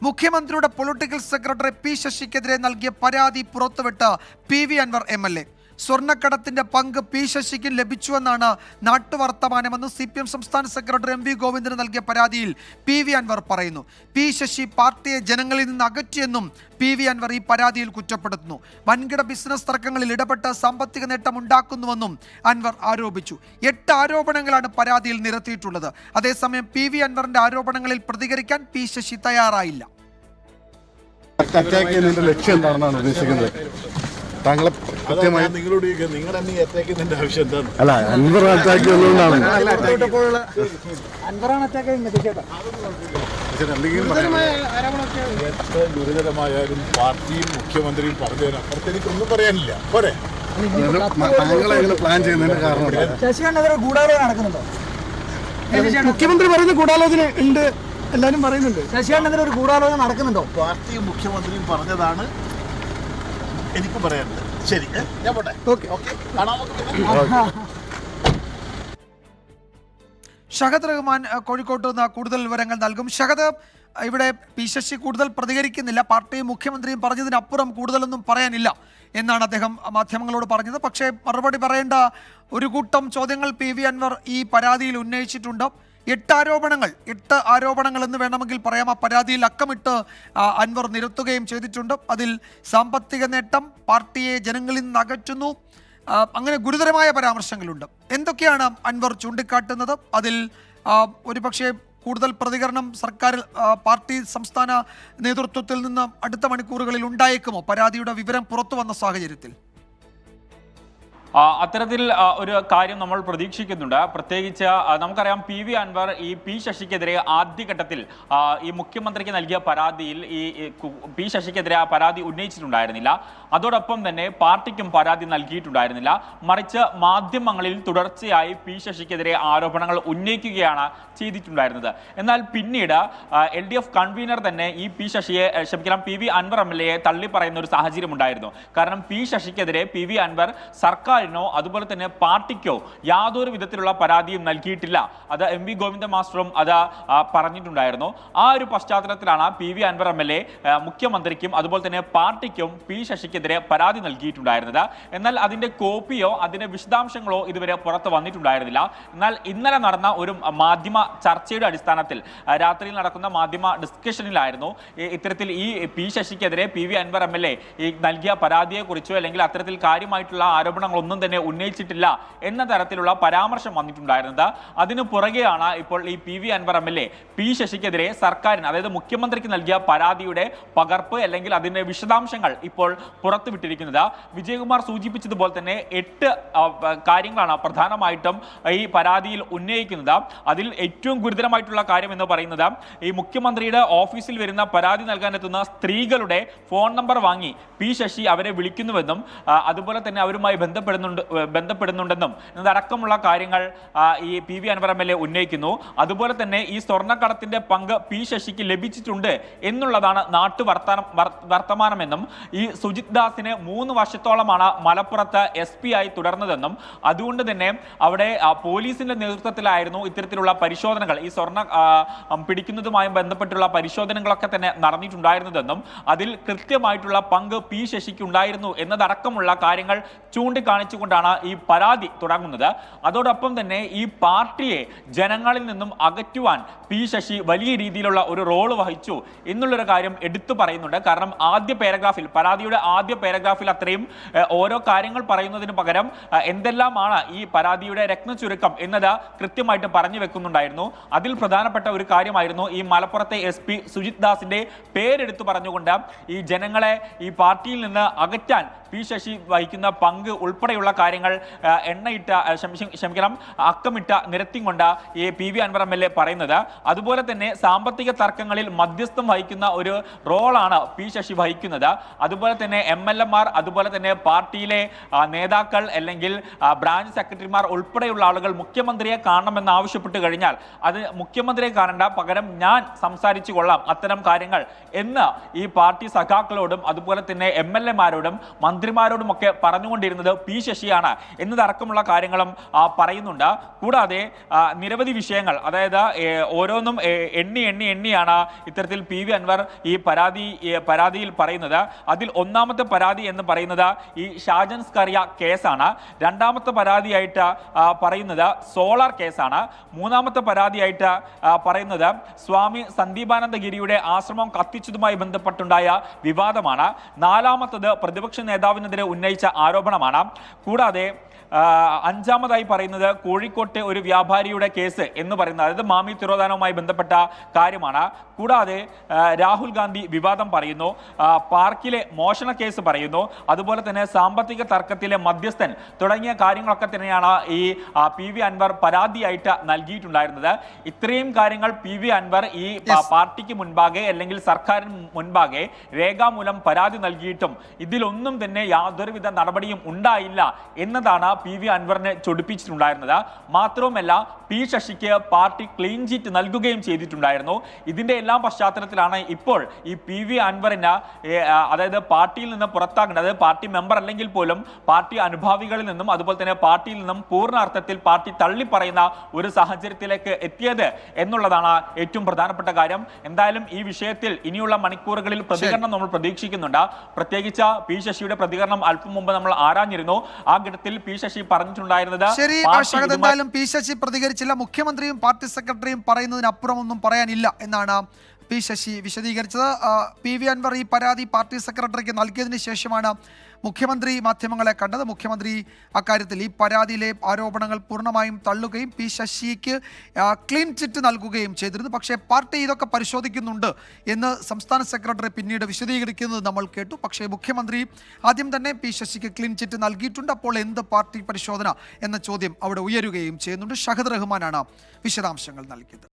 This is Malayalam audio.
മുഖ്യമന്ത്രിയുടെ പൊളിറ്റിക്കൽ സെക്രട്ടറി പി ശശിക്കെതിരെ നൽകിയ പരാതി പുറത്തുവിട്ട് PV അൻവർ MLA. സ്വർണ്ണക്കടത്തിന്റെ പങ്ക് പി ശശിക്ക് ലഭിച്ചുവെന്നാണ് നാട്ടുവർത്തമാനമെന്ന് CPM സംസ്ഥാന സെക്രട്ടറി MV ഗോവിന്ദന് നൽകിയ പരാതിയിൽ PV അൻവർ പറയുന്നു. പി ശശി പാർട്ടിയെ ജനങ്ങളിൽ നിന്ന് അകറ്റിയെന്നും PV അൻവർ ഈ പരാതിയിൽ കുറ്റപ്പെടുത്തുന്നു. വൻകിട ബിസിനസ് തർക്കങ്ങളിൽ ഇടപെട്ട് സാമ്പത്തിക നേട്ടം ഉണ്ടാക്കുന്നുവെന്നും അൻവർ ആരോപിച്ചു. 8 ആരോപണങ്ങളാണ് പരാതിയിൽ നിരത്തിയിട്ടുള്ളത്. അതേസമയം PV അൻവറിന്റെ ആരോപണങ്ങളിൽ പ്രതികരിക്കാൻ പി ശശി തയ്യാറായില്ല. ലക്ഷ്യം എന്താണെന്നാണ് ഉദ്ദേശിക്കുന്നത്? താങ്കളെ കൃത്യമായി നിങ്ങളോട് നിങ്ങളുടെ അറ്റാക്കിന്റെ ആവശ്യം എന്താണ്? അല്ല, അൻവർ അറ്റാക്ക് ഉള്ളതുകൊണ്ടാണ്. എത്ര ഗുരുതരമായാലും പാർട്ടിയും മുഖ്യമന്ത്രിയും പറഞ്ഞതിനപ്പുറത്ത് എനിക്കൊന്നും പറയാനില്ല. പോരെ, താങ്കളെ എങ്ങനെ പ്ലാൻ ചെയ്യുന്നതിന്റെ കാരണം ശശികണ്ഠനെതിരെ ഗൂഢാലോചന നടക്കുന്നുണ്ടോ? മുഖ്യമന്ത്രി പറയുന്ന ഗൂഢാലോചന ഉണ്ട്, എല്ലാരും പറയുന്നുണ്ട്. ശശികണ്ഠനെതിരെ ഒരു ഗൂഢാലോചന നടക്കുന്നുണ്ടോ? പാർട്ടിയും മുഖ്യമന്ത്രിയും പറഞ്ഞതാണ് എനിക്ക് പറയാനുള്ളത്. ശരി, ഞാൻ പോട്ടെ. ഷഹദ് റഹ്മാൻ കോഴിക്കോട്ട് നിന്ന് കൂടുതൽ വിവരങ്ങൾ നൽകും. ഷഹദ്, ഇവിടെ പി ശശി കൂടുതൽ പ്രതികരിക്കുന്നില്ല. പാർട്ടിയും മുഖ്യമന്ത്രിയും പറഞ്ഞതിനപ്പുറം കൂടുതലൊന്നും പറയാനില്ല എന്നാണ് അദ്ദേഹം മാധ്യമങ്ങളോട് പറഞ്ഞത്. പക്ഷേ മറുപടി പറയേണ്ട ഒരു കൂട്ടം ചോദ്യങ്ങൾ PV അൻവർ ഈ പരാതിയിൽ ഉന്നയിച്ചിട്ടുണ്ട്. 8 ആരോപണങ്ങൾ എന്ന് വേണമെങ്കിൽ പറയാം. ആ പരാതിയിൽ അക്കമിട്ട് അൻവർ നിരത്തുകയും ചെയ്തിട്ടുണ്ട്. അതിൽ സാമ്പത്തിക നേട്ടം, പാർട്ടിയെ ജനങ്ങളിൽ നിന്ന് അകറ്റുന്നു, അങ്ങനെ ഗുരുതരമായ പരാമർശങ്ങളുണ്ട്. എന്തൊക്കെയാണ് അൻവർ ചൂണ്ടിക്കാട്ടുന്നത്? അതിൽ ഒരുപക്ഷെ കൂടുതൽ പ്രതികരണം സർക്കാർ, പാർട്ടി സംസ്ഥാന നേതൃത്വത്തിൽ നിന്ന് അടുത്ത മണിക്കൂറുകളിൽ ഉണ്ടായേക്കുമോ പരാതിയുടെ വിവരം പുറത്തു വന്ന സാഹചര്യത്തിൽ? അത്തരത്തിൽ ഒരു കാര്യം നമ്മൾ പ്രതീക്ഷിക്കുന്നുണ്ട്. പ്രത്യേകിച്ച് നമുക്കറിയാം PV അൻവർ ഈ പി ശശിക്കെതിരെ ആദ്യഘട്ടത്തിൽ ഈ മുഖ്യമന്ത്രിക്ക് നൽകിയ പരാതിയിൽ ഈ പി ശശിക്കെതിരെ ആ പരാതി ഉന്നയിച്ചിട്ടുണ്ടായിരുന്നില്ല. അതോടൊപ്പം തന്നെ പാർട്ടിക്കും പരാതി നൽകിയിട്ടുണ്ടായിരുന്നില്ല. മറിച്ച് മാധ്യമങ്ങളിൽ തുടർച്ചയായി പി ശശിക്കെതിരെ ആരോപണങ്ങൾ ഉന്നയിക്കുകയാണ് ചെയ്തിട്ടുണ്ടായിരുന്നത്. എന്നാൽ പിന്നീട് LDF കൺവീനർ തന്നെ ഈ PV അൻവർ MLA തള്ളി പറയുന്ന ഒരു സാഹചര്യം ഉണ്ടായിരുന്നു. കാരണം പി ശശിക്കെതിരെ PV അൻവർ സർക്കാർ അതുപോലെ തന്നെ പാർട്ടിക്കോ യാതൊരു വിധത്തിലുള്ള പരാതിയും നൽകിയിട്ടില്ല. അത് MV ഗോവിന്ദ മാസ്റ്ററും അത് പറഞ്ഞിട്ടുണ്ടായിരുന്നു. ആ ഒരു പശ്ചാത്തലത്തിലാണ് PV അൻവർ MLA മുഖ്യമന്ത്രിക്കും അതുപോലെ തന്നെ പാർട്ടിക്കും പി ശശിക്കെതിരെ പരാതി നൽകിയിട്ടുണ്ടായിരുന്നത്. എന്നാൽ അതിന്റെ കോപ്പിയോ അതിന്റെ വിശദാംശങ്ങളോ ഇതുവരെ പുറത്ത് വന്നിട്ടുണ്ടായിരുന്നില്ല. എന്നാൽ ഇന്നലെ നടന്ന ഒരു മാധ്യമ ചർച്ചയുടെ അടിസ്ഥാനത്തിൽ, രാത്രിയിൽ നടക്കുന്ന മാധ്യമ ഡിസ്കഷനിലായിരുന്നു ഇത്തരത്തിൽ ഈ പി ശശിക്കെതിരെ PV അൻവർ MLA ഈ നൽകിയ പരാതിയെ കുറിച്ചോ അല്ലെങ്കിൽ അത്തരത്തിൽ കാര്യമായിട്ടുള്ള ആരോപണങ്ങളൊന്നും തന്നെ ഉന്നയിച്ചിട്ടില്ല എന്ന തരത്തിലുള്ള പരാമർശം വന്നിട്ടുണ്ടായിരുന്നത്. അതിനു പുറകെയാണ് ഇപ്പോൾ ഈ PV അൻവർ MLA പി ശശിക്കെതിരെ സർക്കാരിന്, അതായത് മുഖ്യമന്ത്രിക്ക് നൽകിയ പരാതിയുടെ പകർപ്പ് അല്ലെങ്കിൽ അതിന്റെ വിശദാംശങ്ങൾ ഇപ്പോൾ പുറത്തുവിട്ടിരിക്കുന്നത്. വിജയകുമാർ സൂചിപ്പിച്ചതുപോലെ തന്നെ 8 കാര്യങ്ങളാണ് പ്രധാനമായിട്ടും ഈ പരാതിയിൽ ഉന്നയിക്കുന്നത്. അതിൽ ഏറ്റവും ഗുരുതരമായിട്ടുള്ള കാര്യം എന്ന് പറയുന്നത് ഈ മുഖ്യമന്ത്രിയുടെ ഓഫീസിൽ വരുന്ന പരാതി നൽകാനെത്തുന്ന സ്ത്രീകളുടെ ഫോൺ നമ്പർ വാങ്ങി പി ശശി അവരെ വിളിക്കുന്നുവെന്നും അതുപോലെ തന്നെ അവരുമായി ബന്ധപ്പെടുന്നുണ്ടെന്നും എന്നതടക്കമുള്ള കാര്യങ്ങൾ ഈ PV അൻവർ MLA ഉന്നയിക്കുന്നു. അതുപോലെ തന്നെ ഈ സ്വർണ്ണക്കടത്തിന്റെ പങ്ക് പി ശശിക്ക് ലഭിച്ചിട്ടുണ്ട് എന്നുള്ളതാണ് വർത്തമാനമെന്നും ഈ സുജിത് ദാസിനെ 3 വർഷത്തോളമാണ് മലപ്പുറത്ത് SP ആയി തുടർന്നതെന്നും അതുകൊണ്ട് തന്നെ അവിടെ പോലീസിന്റെ നേതൃത്വത്തിലായിരുന്നു ഇത്തരത്തിലുള്ള പരിശോധനകൾ, ഈ സ്വർണ്ണ പിടിക്കുന്നതുമായി ബന്ധപ്പെട്ടുള്ള പരിശോധനകളൊക്കെ തന്നെ നടന്നിട്ടുണ്ടായിരുന്നതെന്നും അതിൽ കൃത്യമായിട്ടുള്ള പങ്ക് പി ശശിക്ക് ഉണ്ടായിരുന്നു എന്നതടക്കമുള്ള കാര്യങ്ങൾ ചൂണ്ടിക്കാണിച്ചുകൊണ്ടാണ് ഈ പരാതി തുടങ്ങുന്നത്. അതോടൊപ്പം തന്നെ ഈ പാർട്ടിയെ ജനങ്ങളിൽ നിന്നും അകറ്റുവാൻ പി ശശി വലിയ രീതിയിലുള്ള ഒരു റോള് വഹിച്ചു എന്നുള്ളൊരു കാര്യം എടുത്തു പറയുന്നുണ്ട്. കാരണം ആദ്യ പാരഗ്രാഫിൽ, പരാതിയുടെ ആദ്യ പാരഗ്രാഫിൽ അത്രയും ഓരോ കാര്യങ്ങൾ പറയുന്നതിന് പകരം എന്തെല്ലാമാണ് ഈ പരാതിയുടെ രത്നചുരുക്കം എന്നത് കൃത്യമായിട്ട് പറഞ്ഞു വെക്കുന്നുണ്ടായിരുന്നു. അതിൽ പ്രധാനപ്പെട്ട ഒരു കാര്യമായിരുന്നു ഈ മലപ്പുറത്തെ SP സുജിത് ദാസിന്റെ പേരെടുത്തു പറഞ്ഞുകൊണ്ട് ഈ ജനങ്ങളെ ഈ പാർട്ടിയിൽ നിന്ന് അകറ്റാൻ പി ശശി വഹിക്കുന്ന പങ്ക് ഉൾപ്പെടെയുള്ള കാര്യങ്ങൾ അക്കമിട്ട നിരത്തിക്കൊണ്ട് ഈ PV അൻവർ MLA പറയുന്നത്. അതുപോലെ തന്നെ സാമ്പത്തിക തർക്കങ്ങളിൽ മധ്യസ്ഥം വഹിക്കുന്ന ഒരു റോളാണ് പി ശശി വഹിക്കുന്നത്. അതുപോലെ തന്നെ MLA-മാർ, അതുപോലെ തന്നെ പാർട്ടിയിലെ നേതാക്കൾ അല്ലെങ്കിൽ ബ്രാഞ്ച് സെക്രട്ടറിമാർ ഉൾപ്പെടെയുള്ള ആളുകൾ മുഖ്യമന്ത്രിയെ കാണണമെന്ന് ആവശ്യപ്പെട്ട് കഴിഞ്ഞാൽ അത് മുഖ്യമന്ത്രിയെ കാണേണ്ട, പകരം ഞാൻ സംസാരിച്ചു കൊള്ളാം അത്തരം കാര്യങ്ങൾ എന്ന് ഈ പാർട്ടി സഖാക്കളോടും അതുപോലെ തന്നെ MLA-മാരോടും മന്ത്രിമാരോടുമൊക്കെ പറഞ്ഞുകൊണ്ടിരുന്നത് പി ശശിയാണ് എന്നതടക്കമുള്ള കാര്യങ്ങളും പറയുന്നുണ്ട്. കൂടാതെ നിരവധി വിഷയങ്ങൾ, അതായത് ഓരോന്നും എണ്ണിയാണ് ഇത്തരത്തിൽ പി വി അൻവർ ഈ പരാതിയിൽ പറയുന്നത്. അതിൽ ഒന്നാമത്തെ പരാതി എന്ന് പറയുന്നത് ഈ ഷാജൻ സ്കറിയ കേസാണ്. രണ്ടാമത്തെ പരാതിയായിട്ട് പറയുന്നത് സോളാർ കേസാണ്. മൂന്നാമത്തെ പരാതിയായിട്ട് പറയുന്നത് സ്വാമി സന്ദീപാനന്ദഗിരിയുടെ ആശ്രമം കത്തിച്ചതുമായി ബന്ധപ്പെട്ടുണ്ടായ വിവാദമാണ്. നാലാമത്തത് പ്രതിപക്ഷ നേതാവിനെതിരെ ഉന്നയിച്ച ആരോപണമാണ്. കൂടാതെ അഞ്ചാമതായി പറയുന്നത് കോഴിക്കോട്ടെ ഒരു വ്യാപാരിയുടെ കേസ് എന്ന് പറയുന്നത്, അതായത് മാമി തിരോധാനവുമായി ബന്ധപ്പെട്ട കാര്യമാണ്. കൂടാതെ രാഹുൽ ഗാന്ധി വിവാദം പറയുന്നു, പാർക്കിലെ മോഷണ കേസ് പറയുന്നു, അതുപോലെ തന്നെ സാമ്പത്തിക തർക്കത്തിലെ മധ്യസ്ഥൻ തുടങ്ങിയ കാര്യങ്ങളൊക്കെ തന്നെയാണ് ഈ പി വി അൻവർ പരാതിയായിട്ട് നൽകിയിട്ടുണ്ടായിരുന്നത്. ഇത്രയും കാര്യങ്ങൾ പി വി അൻവർ ഈ പാർട്ടിക്ക് മുൻപാകെ അല്ലെങ്കിൽ സർക്കാരിന് മുൻപാകെ രേഖാമൂലം പരാതി നൽകിയിട്ടും ഇതിലൊന്നും തന്നെ യാതൊരുവിധ നടപടിയും ഉണ്ടായില്ല എന്നതാണ് പി വി അൻവറിനെ ചൊടിപ്പിച്ചിട്ടുണ്ടായിരുന്നത്. മാത്രവുമല്ല, പി ശശിക്ക് പാർട്ടി ക്ലീൻ ചിറ്റ് നൽകുകയും ചെയ്തിട്ടുണ്ടായിരുന്നു. ഇതിന്റെ എല്ലാം പശ്ചാത്തലത്തിലാണ് ഇപ്പോൾ ഈ പി വി അൻവറിന് അതായത് പാർട്ടിയിൽ നിന്ന് പുറത്താക്കേണ്ടത്, അതായത് പാർട്ടി മെമ്പർ അല്ലെങ്കിൽ പോലും പാർട്ടി അനുഭാവികളിൽ നിന്നും അതുപോലെ തന്നെ പാർട്ടിയിൽ നിന്നും പൂർണ്ണ അർത്ഥത്തിൽ പാർട്ടി തള്ളിപ്പറയുന്ന ഒരു സാഹചര്യത്തിലേക്ക് എത്തിയത് എന്നുള്ളതാണ് ഏറ്റവും പ്രധാനപ്പെട്ട കാര്യം. എന്തായാലും ഈ വിഷയത്തിൽ ഇനിയുള്ള മണിക്കൂറുകളിൽ പ്രതികരണം നമ്മൾ പ്രതീക്ഷിക്കുന്നുണ്ട്. പ്രത്യേകിച്ച് പി ശശിയുടെ പ്രതികരണം അല്പം മുമ്പ് നമ്മൾ ആരാഞ്ഞിരുന്നു. ആ ഘട്ടത്തിൽ പി ശശി പറഞ്ഞിട്ടുണ്ടായിരുന്നത് ശരി, എന്തായാലും പി ശശി പ്രതികരിച്ചില്ല. മുഖ്യമന്ത്രിയും പാർട്ടി സെക്രട്ടറിയും പറയുന്നതിനപ്പുറം ഒന്നും പറയാനില്ല എന്നാണ് പി ശശി വിശദീകരിച്ചത്. പി വി അൻവർ ഈ പരാതി പാർട്ടി സെക്രട്ടറിക്ക് നൽകിയതിന് ശേഷമാണ് മുഖ്യമന്ത്രി മാധ്യമങ്ങളെ കണ്ടത്. മുഖ്യമന്ത്രി അക്കാര്യത്തിൽ ഈ പരാതിയിലെ ആരോപണങ്ങൾ പൂർണ്ണമായും തള്ളുകയും പി ശശിക്ക് ക്ലീൻ ചിറ്റ് നൽകുകയും ചെയ്തിരുന്നു. പക്ഷേ പാർട്ടി ഇതൊക്കെ പരിശോധിക്കുന്നുണ്ട് എന്ന് സംസ്ഥാന സെക്രട്ടറി പിന്നീട് വിശദീകരിക്കുന്നത് നമ്മൾ കേട്ടു. പക്ഷേ മുഖ്യമന്ത്രി ആദ്യം തന്നെ പി ശശിക്ക് ക്ലീൻ ചിറ്റ് നൽകിയിട്ടുണ്ട്. അപ്പോൾ എന്ത് പാർട്ടി പരിശോധന എന്ന ചോദ്യം അവിടെ ഉയരുകയും ചെയ്യുന്നുണ്ട്. ഷഹദ് റഹ്മാനാണ് വിശദാംശങ്ങൾ നൽകിയത്.